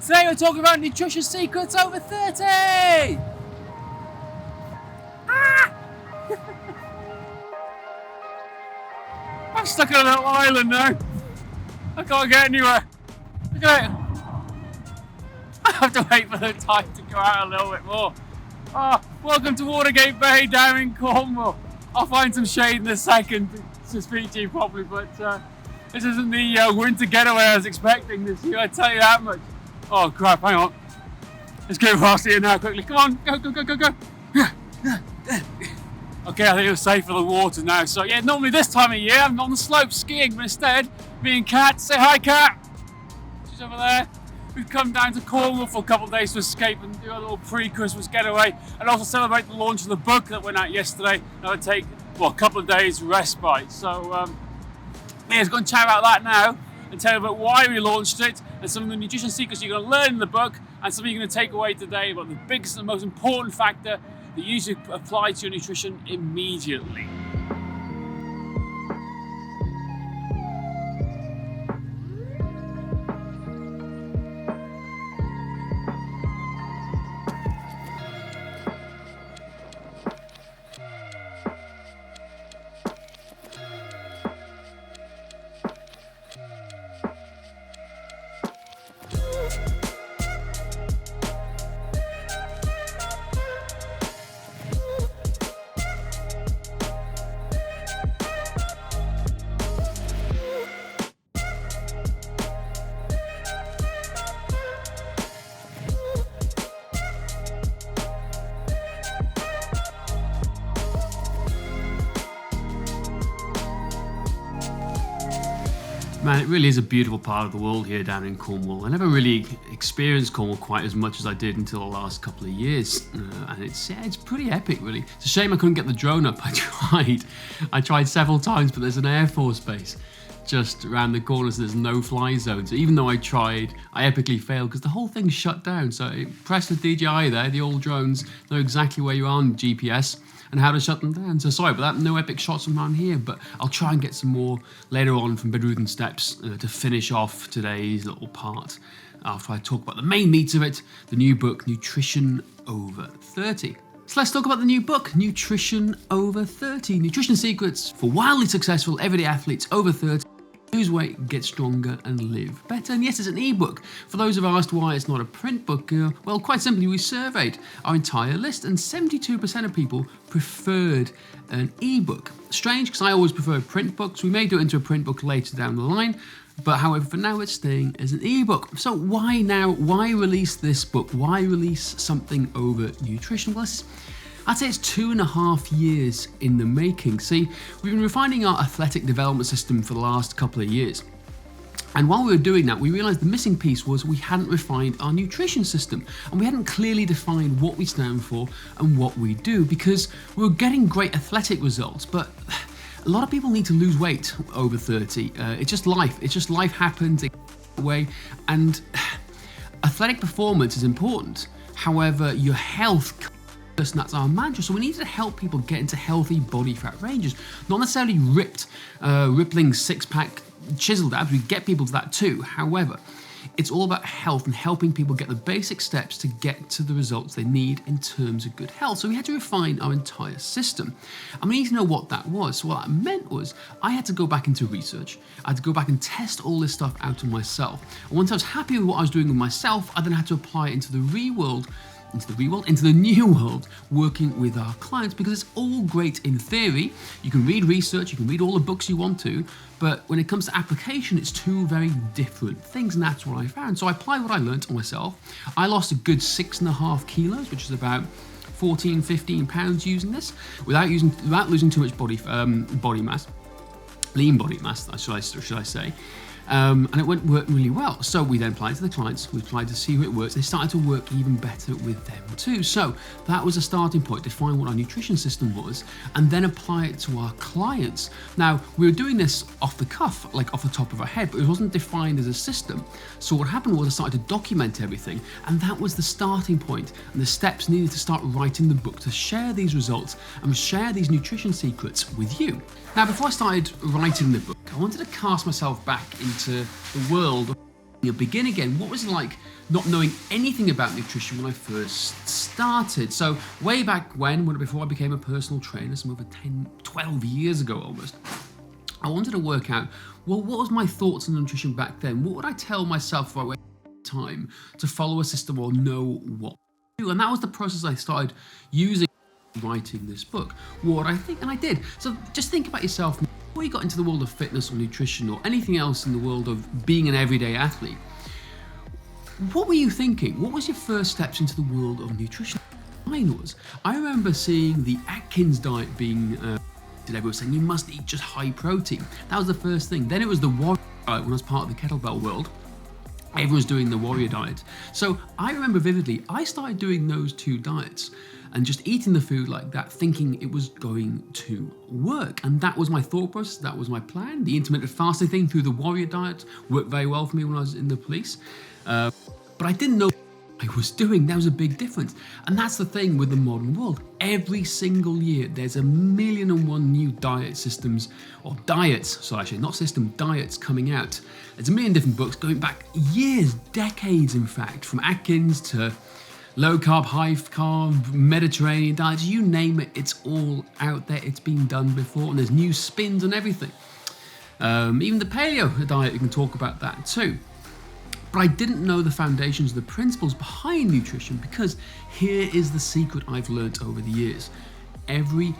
Today we're talking about nutrition secrets over 30! I'm stuck on a little island now. I can't get anywhere. Look at it. I have to wait for the tide to go out a little bit more. Welcome to Watergate Bay down in Cornwall. I'll find some shade in a second to speak to you properly, but this isn't the winter getaway I was expecting this year, I tell you that much. Oh crap, hang on. Let's go past here now quickly. Come on, go. Okay, I think it's safe for the water now. So yeah, normally this time of year I'm on the slope skiing, but instead, me and Kat, say hi Kat. She's over there. We've come down to Cornwall for a couple of days to escape and do a little pre-Christmas getaway and also celebrate the launch of the book that went out yesterday. And I'll take, a couple of days respite. So yeah, let's go and chat about that now and tell you about why we launched it and some of the nutrition secrets you're going to learn in the book and something you're going to take away today about the biggest and most important factor that you should apply to your nutrition immediately. Man, it really is a beautiful part of the world here down in Cornwall. I never really experienced Cornwall quite as much as I did until the last couple of years. And it's pretty epic, really. It's a shame I couldn't get the drone up. I tried several times, but there's an Air Force base just around the corner, so there's no fly zone. So even though I tried, I epically failed because the whole thing's shut down. So press the DJI there, the old drones know exactly where you are on GPS and how to shut them down. So sorry about that, no epic shots from around here, but I'll try and get some more later on from Bedruthen Steps to finish off today's little part after I talk about the main meat of it, the new book, Nutrition Over 30. So let's talk about the new book, Nutrition Over 30. Nutrition Secrets for Wildly Successful Everyday Athletes Over 30. Lose weight, get stronger, and live better. And yes, it's an ebook. For those who have asked why it's not a print book, well, quite simply, we surveyed our entire list, and 72% of people preferred an ebook. Strange, because I always prefer print books. We may do it into a print book later down the line, but however, for now, it's staying as an ebook. So why now? Why release this book? Why release something over nutrition? Well, I'd say it's 2.5 years in the making. See, we've been refining our athletic development system for the last couple of years. And while we were doing that, we realized the missing piece was we hadn't refined our nutrition system and we hadn't clearly defined what we stand for and what we do, because we were getting great athletic results, but a lot of people need to lose weight over 30. It's just life. It's just life happens that way. And athletic performance is important. However, your health, that's our mantra. So we need to help people get into healthy body fat ranges, not necessarily rippling six-pack chiseled abs. We get people to that too. However, it's all about health and helping people get the basic steps to get to the results they need in terms of good health. So we had to refine our entire system. And we need to know what that was. So what that meant was I had to go back into research. I had to go back and test all this stuff out on myself. And once I was happy with what I was doing with myself, I then had to apply it into the new world, working with our clients, because it's all great in theory. You can read research, you can read all the books you want to, but when it comes to application, it's two very different things, and that's what I found. So I applied what I learned on myself. I lost a good 6.5 kilos, which is about 14, 15 pounds using this, without losing too much body mass, lean body mass, should I say. And it worked really well. So we then applied to the clients, we applied to see how it works. They started to work even better with them too. So that was a starting point, define what our nutrition system was, and then apply it to our clients. Now, we were doing this off the cuff, like off the top of our head, but it wasn't defined as a system. So what happened was I started to document everything, and that was the starting point. And the steps needed to start writing the book to share these results and share these nutrition secrets with you. Now, before I started writing the book, I wanted to cast myself back into the world of begin again. What was it like not knowing anything about nutrition when I first started? So way back when before I became a personal trainer, some over 10, 12 years ago almost, I wanted to work out, well, what was my thoughts on nutrition back then? What would I tell myself if I went time to follow a system or know what to do? And that was the process I started using writing this book. What I think, and I did. So just think about yourself before you got into the world of fitness or nutrition or anything else in the world of being an everyday athlete. What were you thinking? What was your first steps into the world of nutrition? Mine was, I remember seeing the Atkins diet being everyone was saying you must eat just high protein. That was the first thing. Then it was the warrior diet when I was part of the kettlebell world. Everyone's doing the warrior diet. So I remember vividly, I started doing those two diets and just eating the food like that, thinking it was going to work. And that was my thought process, that was my plan. The intermittent fasting thing through the warrior diet worked very well for me when I was in the police. But I didn't know what I was doing. There was a big difference. And that's the thing with the modern world. Every single year, there's 1,000,001 new diet systems, or diets, so actually not system, diets coming out. There's 1,000,000 different books going back years, decades in fact, from Atkins to low carb, high carb, Mediterranean diets, you name it, it's all out there. It's been done before, and there's new spins and everything. Even the paleo diet, you can talk about that too. But I didn't know the foundations, the principles behind nutrition, because here is the secret I've learnt over the years. Every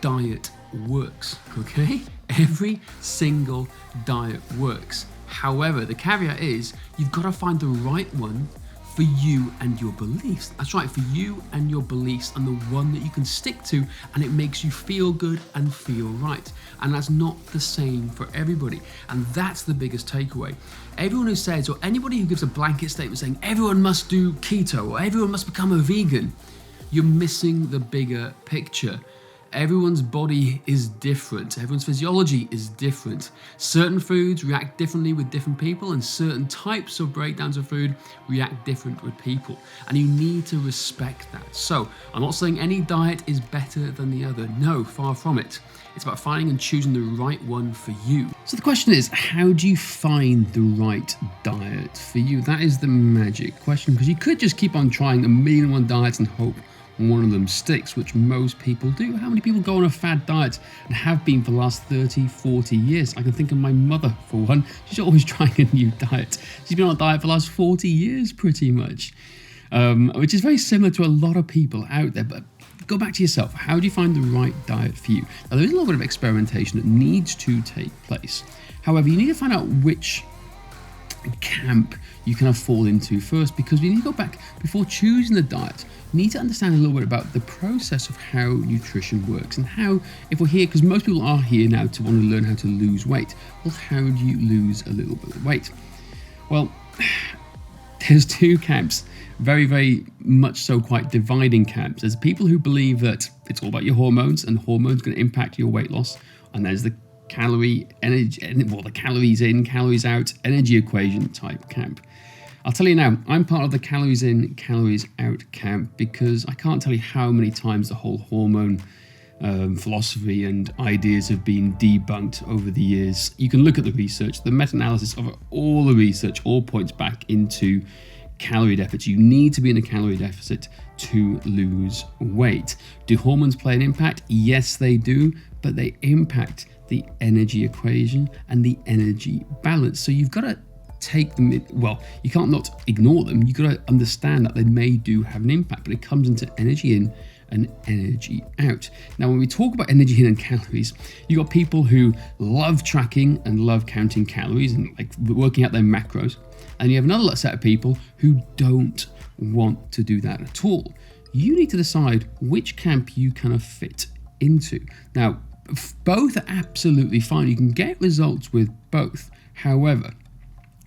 diet works, okay? Every single diet works. However, the caveat is you've got to find the right one for you and your beliefs. That's right, for you and your beliefs, and the one that you can stick to and it makes you feel good and feel right. And that's not the same for everybody. And that's the biggest takeaway. Everyone who says, or anybody who gives a blanket statement saying everyone must do keto or everyone must become a vegan, you're missing the bigger picture. Everyone's body is different. Everyone's physiology is different. Certain foods react differently with different people, and certain types of breakdowns of food react different with people. And you need to respect that. So I'm not saying any diet is better than the other. No, far from it. It's about finding and choosing the right one for you. So the question is, how do you find the right diet for you? That is the magic question, because you could just keep on trying 1,000,001 diets and hope one of them sticks, which most people do. How many people go on a fad diet and have been for the last 30, 40 years? I can think of my mother, for one. She's always trying a new diet. She's been on a diet for the last 40 years, pretty much, which is very similar to a lot of people out there. But go back to yourself. How do you find the right diet for you? Now, there is a little bit of experimentation that needs to take place. However, you need to find out which camp you kind of fall into first, because we need to go back before choosing the diet. You need to understand a little bit about the process of how nutrition works and how, if we're here, because most people are here now to want to learn how to lose weight. Well, how do you lose a little bit of weight? Well, there's two camps, very, very much so quite dividing camps. There's people who believe that it's all about your hormones and hormones going to impact your weight loss, and there's the calories in, calories out, energy equation type camp. I'll tell you now, I'm part of the calories in, calories out camp, because I can't tell you how many times the whole hormone philosophy and ideas have been debunked over the years. You can look at the research, the meta-analysis of all the research all points back into calorie deficit. You need to be in a calorie deficit to lose weight. Do hormones play an impact? Yes, they do, but they impact the energy equation and the energy balance. So you've got to take them, well, you can't not ignore them. You've got to understand that they may do have an impact, but it comes into energy in and energy out. Now, when we talk about energy in and calories, you've got people who love tracking and love counting calories and like working out their macros. And you have another set of people who don't want to do that at all. You need to decide which camp you kind of fit into. Now, both are absolutely fine. You can get results with both. However,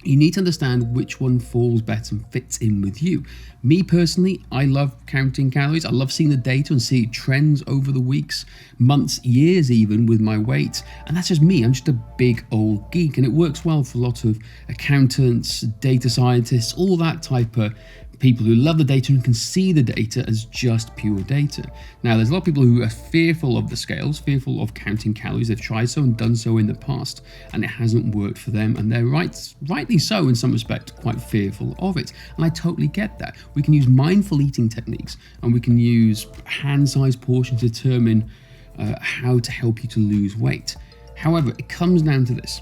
you need to understand which one falls better and fits in with you. Me personally, I love counting calories. I love seeing the data and see trends over the weeks, months, years even with my weight. And that's just me. I'm just a big old geek, and it works well for a lot of accountants, data scientists, all that type of people who love the data and can see the data as just pure data. Now, there's a lot of people who are fearful of the scales, fearful of counting calories. They've tried so and done so in the past, and it hasn't worked for them, and they're rightly so in some respect, quite fearful of it. And I totally get that. We can use mindful eating techniques, and we can use hand-sized portions to determine how to help you to lose weight. However, it comes down to this.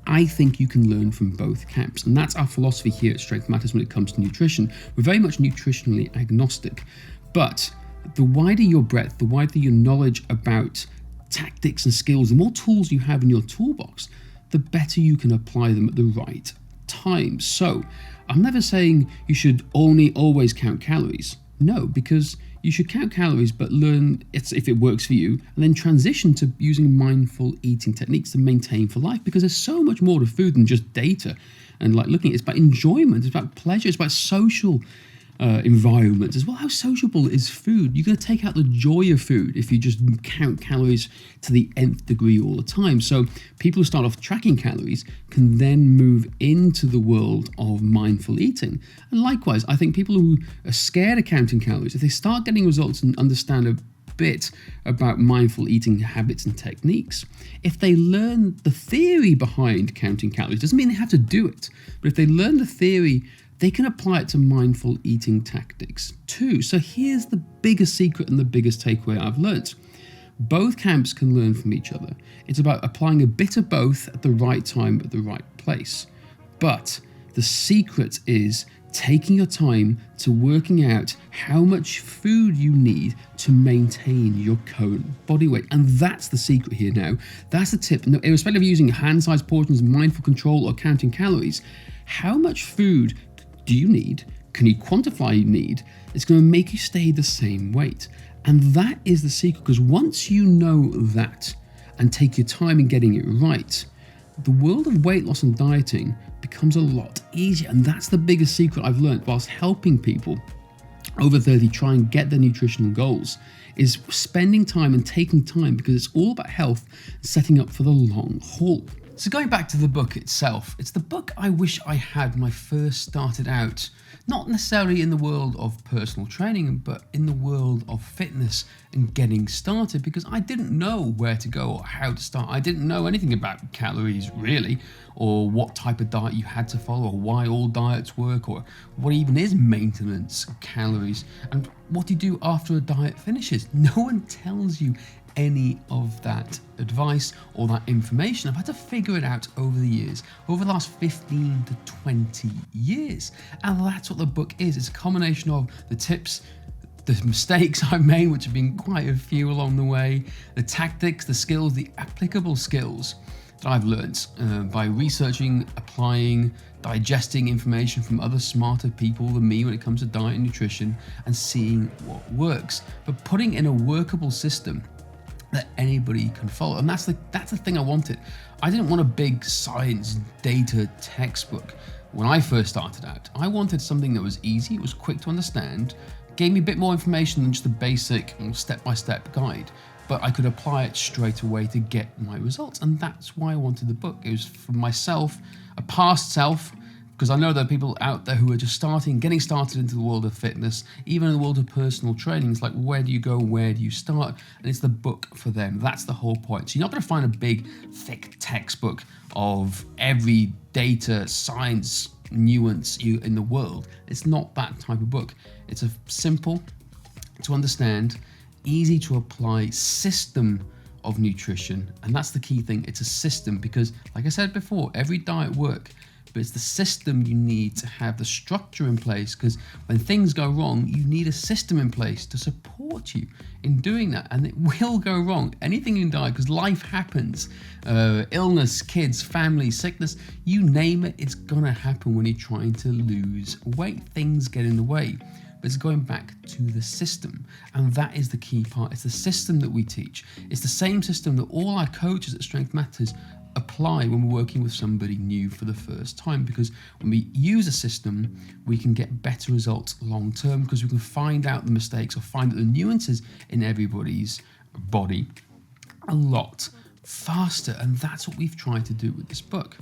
I think you can learn from both camps, and that's our philosophy here at Strength Matters when it comes to nutrition. We're very much nutritionally agnostic, but the wider your breadth, the wider your knowledge about tactics and skills, the more tools you have in your toolbox, the better you can apply them at the right time. So I'm never saying you should only always count calories. No, because you should count calories, but learn if it works for you, and then transition to using mindful eating techniques to maintain for life, because there's so much more to food than just data. And like looking, it's about enjoyment, it's about pleasure, it's about social environment as well. How sociable is food? You're going to take out the joy of food if you just count calories to the nth degree all the time. So people who start off tracking calories can then move into the world of mindful eating. And likewise, I think people who are scared of counting calories, if they start getting results and understand a bit about mindful eating habits and techniques, if they learn the theory behind counting calories, doesn't mean they have to do it, but if they learn the theory, they can apply it to mindful eating tactics too. So here's the biggest secret and the biggest takeaway I've learned. Both camps can learn from each other. It's about applying a bit of both at the right time, at the right place. But the secret is taking your time to working out how much food you need to maintain your current body weight. And that's the secret here now. That's the tip. Irrespective of using hand-sized portions, mindful control, or counting calories, how much food do you need? Can you quantify you need? It's going to make you stay the same weight. And that is the secret, because once you know that and take your time in getting it right, the world of weight loss and dieting becomes a lot easier. And that's the biggest secret I've learned whilst helping people over 30 try and get their nutritional goals, is spending time and taking time, because it's all about health and setting up for the long haul. So going back to the book itself, it's the book I wish I had when I first started out, not necessarily in the world of personal training, but in the world of fitness and getting started, because I didn't know where to go or how to start. I didn't know anything about calories really, or what type of diet you had to follow, or why all diets work, or what even is maintenance calories, and what do you do after a diet finishes. No one tells you any of that advice or that information. I've had to figure it out over the years, over the last 15 to 20 years. And that's what the book is. It's a combination of the tips, the mistakes I've made, which have been quite a few along the way, the tactics, the skills, the applicable skills that I've learned by researching, applying, digesting information from other smarter people than me when it comes to diet and nutrition, and seeing what works, but putting in a workable system that anybody can follow. And that's the thing I wanted. I didn't want a big science data textbook when I first started out. I wanted something that was easy, it was quick to understand, gave me a bit more information than just a basic step-by-step guide, but I could apply it straight away to get my results. And that's why I wanted the book. It was for myself, a past self, because I know there are people out there who are just getting started into the world of fitness, even in the world of personal training. It's like, where do you go? Where do you start? And it's the book for them. That's the whole point. So you're not going to find a big, thick textbook of every data, science, nuance in the world. It's not that type of book. It's a simple to understand, easy to apply system of nutrition. And that's the key thing. It's a system, because like I said before, every diet works. But it's the system you need to have the structure in place, because when things go wrong, you need a system in place to support you in doing that. And it will go wrong. Anything in diet, because life happens. Illness, kids, family, sickness, you name it, it's going to happen when you're trying to lose weight. Things get in the way. But it's going back to the system. And that is the key part. It's the system that we teach. It's the same system that all our coaches at Strength Matters apply when we're working with somebody new for the first time, because when we use a system, we can get better results long term, because we can find out the mistakes or find out the nuances in everybody's body a lot faster. And that's what we've tried to do with this book.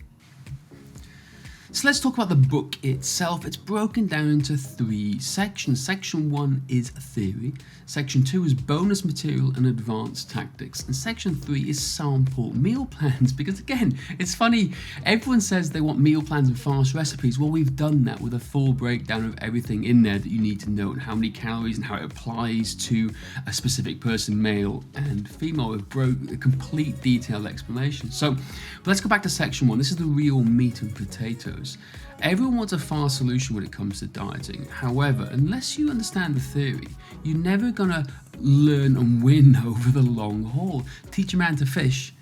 So let's talk about the book itself. It's broken down into 3 sections. Section 1 is theory. Section 2 is bonus material and advanced tactics. And section 3 is sample meal plans. Because again, it's funny, everyone says they want meal plans and fast recipes. Well, we've done that with a full breakdown of everything in there that you need to know, and how many calories and how it applies to a specific person, male and female. We've a complete detailed explanation. So let's go back to section 1. This is the real meat and potatoes. Everyone wants a fast solution when it comes to dieting. However, unless you understand the theory, you're never gonna learn and win over the long haul. Teach a man to fish.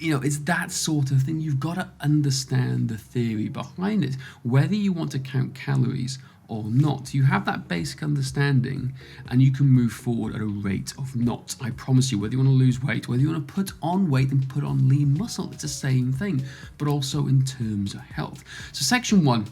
It's that sort of thing. You've got to understand the theory behind it, whether you want to count calories or not. You have that basic understanding and you can move forward at a rate of knots. I promise you, whether you want to lose weight, whether you want to put on weight and put on lean muscle, it's the same thing, but also in terms of health. So section 1,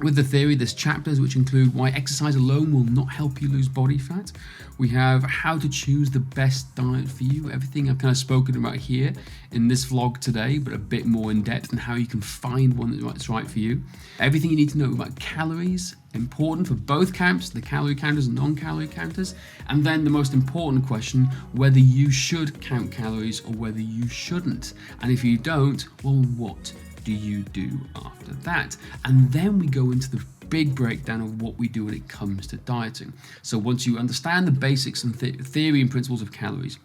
with the theory, there's chapters which include why exercise alone will not help you lose body fat. We have how to choose the best diet for you. Everything I've kind of spoken about here in this vlog today, but a bit more in depth, and how you can find one that's right for you. Everything you need to know about calories, important for both camps, the calorie counters and non-calorie counters. And then the most important question, whether you should count calories or whether you shouldn't. And if you don't, well, what do you do after that? And then we go into the big breakdown of what we do when it comes to dieting. So once you understand the basics and theory and principles of calories,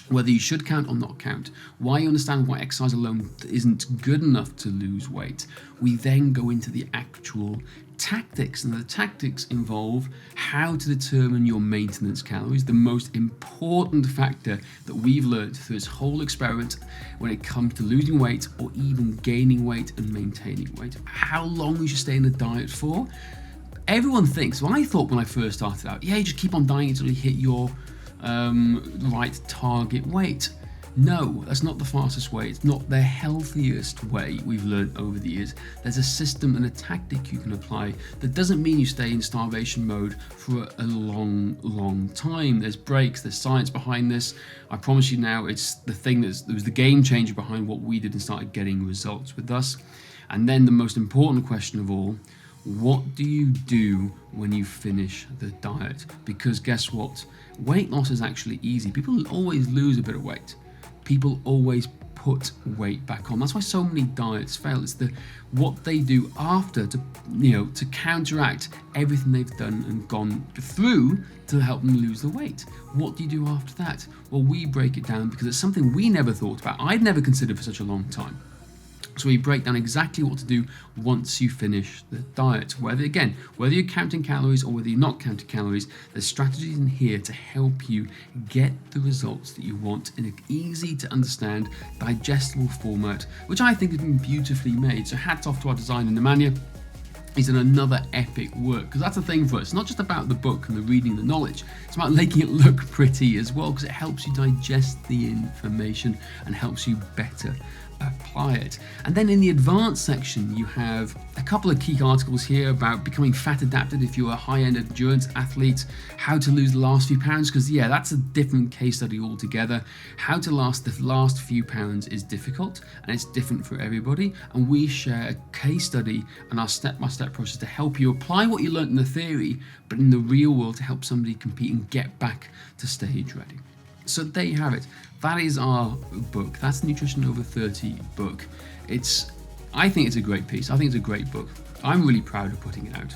whether you should count or not count, why you understand why exercise alone isn't good enough to lose weight, we then go into the actual tactics. And the tactics involve how to determine your maintenance calories, the most important factor that we've learned through this whole experiment when it comes to losing weight or even gaining weight and maintaining weight. How long you should stay in the diet for. Everyone thinks, well, I thought when I first started out, you just keep on dieting until you hit your right target weight. No, that's not the fastest way. It's not the healthiest way, we've learned over the years. There's a system and a tactic you can apply that doesn't mean you stay in starvation mode for a long time. There's breaks, there's science behind this. I promise you now, it's the thing that was the game changer behind what we did and started getting results with us. And then the most important question of all, what do you do when you finish the diet? Because guess what? Weight loss is actually easy. People always lose a bit of weight. People always put weight back on. That's why so many diets fail. It's what they do after to counteract everything they've done and gone through to help them lose the weight. What do you do after that? Well, we break it down because it's something we never thought about. I'd never considered for such a long time. So we break down exactly what to do once you finish the diet. Whether you're counting calories or whether you're not counting calories, there's strategies in here to help you get the results that you want in an easy to understand, digestible format, which I think has been beautifully made. So hats off to our designer, Nemanja. He's done another epic work, because that's the thing for us. It's not just about the book and the reading, the knowledge. It's about making it look pretty as well, because it helps you digest the information and helps you better apply it. And then in the advanced section, you have a couple of key articles here about becoming fat adapted if you're a high-end endurance athlete, how to lose the last few pounds, because that's a different case study altogether. How to last the last few pounds is difficult, and it's different for everybody. And we share a case study and our step-by-step process to help you apply what you learned in the theory, but in the real world to help somebody compete and get back to stage ready. So there you have it. That is our book. That's Nutrition Over 30 book. I think it's a great piece. I think it's a great book. I'm really proud of putting it out.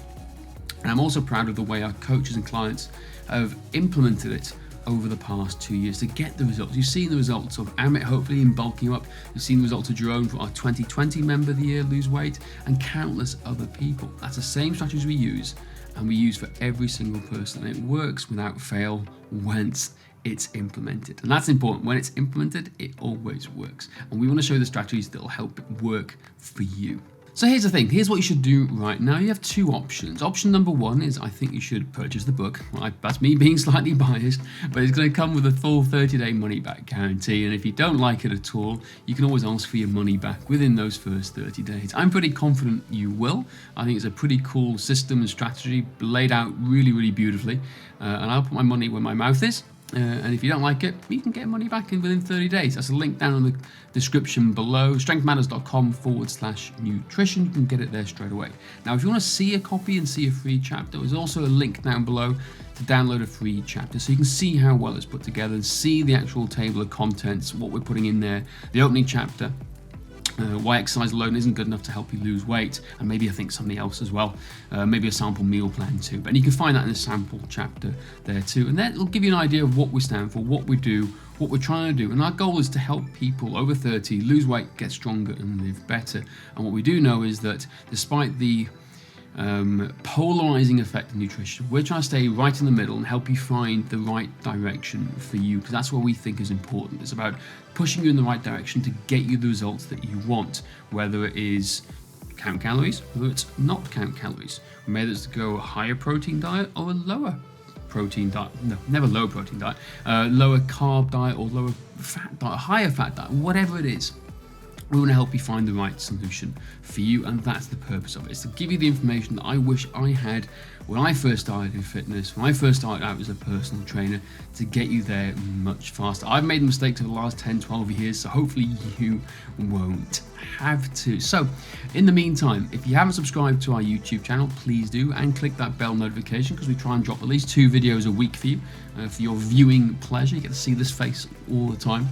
And I'm also proud of the way our coaches and clients have implemented it over the past 2 years to get the results. You've seen the results of Amit, hopefully, in bulking up. You've seen the results of Jerome, for our 2020 member of the year, lose weight, and countless other people. That's the same strategies we use, and we use for every single person. And it works without fail once it's implemented. And that's important. When it's implemented, it always works. And we want to show you the strategies that will help it work for you. So here's the thing. Here's what you should do right now. You have 2 options. Option number 1 is I think you should purchase the book. Well, that's me being slightly biased, but it's going to come with a full 30-day money-back guarantee. And if you don't like it at all, you can always ask for your money back within those first 30 days. I'm pretty confident you will. I think it's a pretty cool system and strategy laid out really, really beautifully. And I'll put my money where my mouth is. And if you don't like it, you can get money back in within 30 days. That's a link down in the description below, strengthmatters.com/nutrition. You can get it there straight away. Now, if you want to see a copy and see a free chapter, there's also a link down below to download a free chapter so you can see how well it's put together and see the actual table of contents, what we're putting in there, the opening chapter. Why exercise alone isn't good enough to help you lose weight, and maybe I think something else as well, maybe a sample meal plan too. But you can find that in the sample chapter there too, and that will give you an idea of what we stand for, what we do, what we're trying to do. And our goal is to help people over 30 lose weight, get stronger, and live better. And what we do know is that despite the polarizing effect of nutrition, we're trying to stay right in the middle and help you find the right direction for you, because that's what we think is important. It's about pushing you in the right direction to get you the results that you want, whether it is count calories, whether it's not count calories, whether it's to go a higher protein diet or a lower protein diet, no, never low protein diet, lower carb diet or lower fat diet, higher fat diet, whatever it is. We want to help you find the right solution for you, and that's the purpose of it. It's to give you the information that I wish I had when I first started in fitness, when I first started out as a personal trainer, to get you there much faster. I've made mistakes over the last 10, 12 years, so hopefully you won't have to. So, in the meantime, if you haven't subscribed to our YouTube channel, please do, and click that bell notification, because we try and drop at least 2 videos a week for you, for your viewing pleasure. You get to see this face all the time.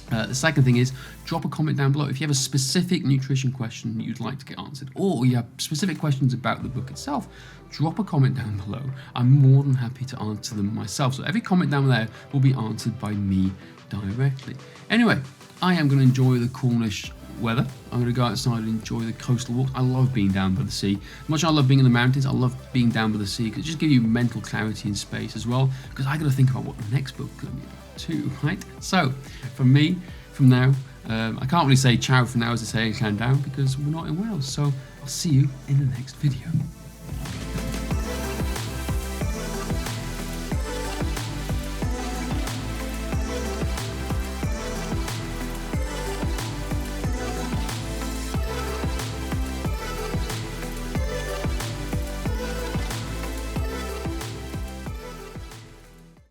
The second thing is, drop a comment down below if you have a specific nutrition question you'd like to get answered, or you have specific questions about the book itself. Drop a comment down below. I'm more than happy to answer them myself. So every comment down there will be answered by me directly. Anyway, I am going to enjoy the Cornish weather. I'm going to go outside and enjoy the coastal walk. I love being down by the sea. As much as I love being in the mountains, I love being down by the sea, because it just gives you mental clarity and space as well, because I got to think about what the next book is going to be about too, right? So, from me, from now, I can't really say ciao for now as I say and down, because we're not in Wales. So, I'll see you in the next video.